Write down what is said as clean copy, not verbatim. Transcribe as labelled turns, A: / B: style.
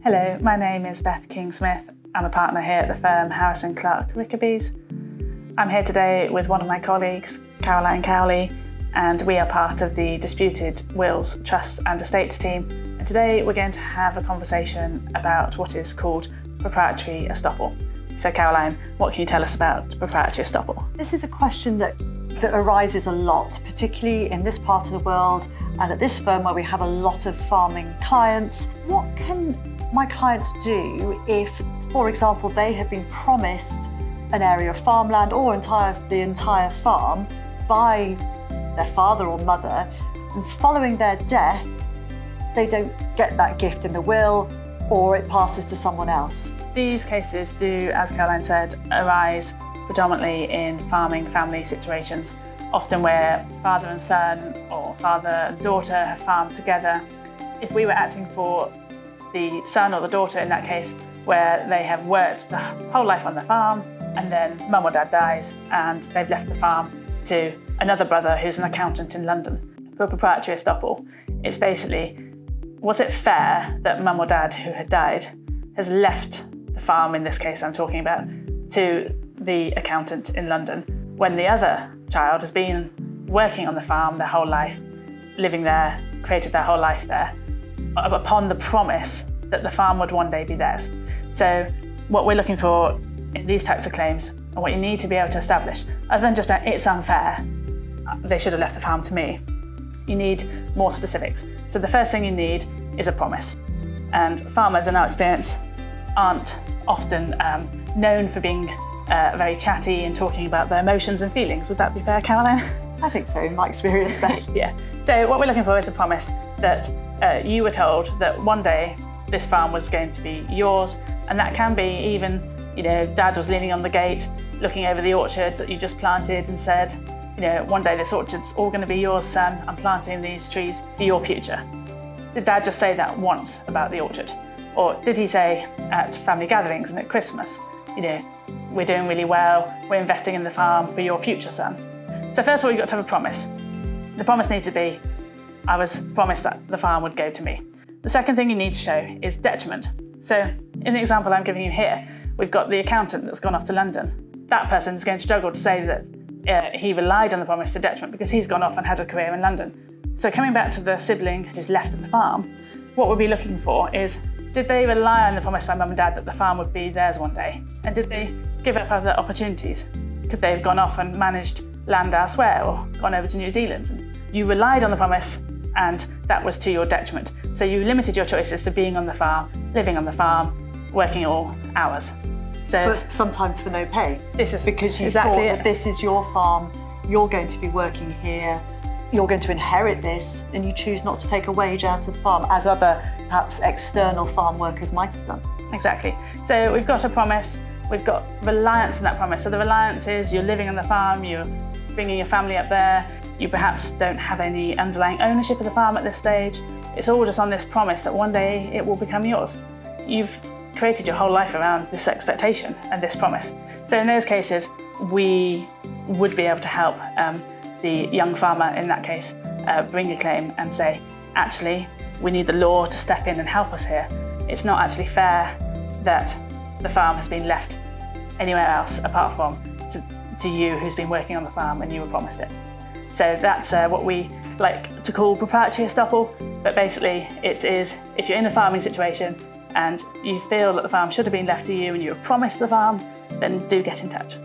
A: Hello, my name is Beth King-Smith. I'm a partner here at the firm Harris & Clark Rickaby's. I'm here today with one of my colleagues, Caroline Cowley, and we are part of the Disputed Wills, Trusts and Estates team. And today we're going to have a conversation about what is called proprietary estoppel. So Caroline, what can you tell us about proprietary estoppel?
B: This is a question that arises a lot, particularly in this part of the world and at this firm where we have a lot of farming clients. What can my clients do if, for example, they have been promised an area of farmland or the entire farm by their father or mother, and following their death, they don't get that gift in the will, or it passes to someone else?
A: These cases do, as Caroline said, arise predominantly in farming family situations, often where father and son or father and daughter have farmed together. If we were acting for the son or the daughter in that case, where they have worked the whole life on the farm and then mum or dad dies and they've left the farm to another brother who's an accountant in London. For proprietary estoppel, it's basically, was it fair that mum or dad who had died has left the farm, in this case I'm talking about, to the accountant in London, when the other child has been working on the farm their whole life, living there, created their whole life there, upon the promise that the farm would one day be theirs. So what we're looking for in these types of claims, and what you need to be able to establish, other than just about it's unfair, they should have left the farm to me, you need more specifics. So the first thing you need is a promise. And farmers, in our experience, aren't often known for being very chatty and talking about their emotions and feelings. Would that be fair, Caroline?
B: I think so, in my experience.
A: Yeah. So what we're looking for is a promise that you were told that one day this farm was going to be yours, and that can be even, Dad was leaning on the gate, looking over the orchard that you just planted and said, one day this orchard's all going to be yours, son. I'm planting these trees for your future. Did Dad just say that once about the orchard? Or did he say at family gatherings and at Christmas, we're doing really well, we're investing in the farm for your future, son? So first of all, you've got to have a promise. The promise needs to be, I was promised that the farm would go to me. The second thing you need to show is detriment. So in the example I'm giving you here, we've got the accountant that's gone off to London. That person's going to struggle to say that he relied on the promise to detriment because he's gone off and had a career in London. So coming back to the sibling who's left at the farm, what we'll be looking for is, did they rely on the promise by mum and dad that the farm would be theirs one day? And did they give up other opportunities? Could they have gone off and managed land elsewhere or gone over to New Zealand? And you relied on the promise and that was to your detriment. So you limited your choices to being on the farm, living on the farm, working all hours. So
B: sometimes for no pay.
A: This is
B: because you
A: exactly
B: thought that this is your farm, you're going to be working here, you're going to inherit this, and you choose not to take a wage out of the farm, as other perhaps external farm workers might have done.
A: Exactly. So we've got a promise, we've got reliance on that promise. So the reliance is you're living on the farm, you're bringing your family up there, you perhaps don't have any underlying ownership of the farm at this stage. It's all just on this promise that one day it will become yours. You've created your whole life around this expectation and this promise. So in those cases, we would be able to help the young farmer in that case bring a claim and say, actually, we need the law to step in and help us here. It's not actually fair that the farm has been left anywhere else apart from to you who's been working on the farm and you were promised it. So that's what we like to call proprietary estoppel, but basically it is, if you're in a farming situation and you feel that the farm should have been left to you and you were promised the farm, then do get in touch.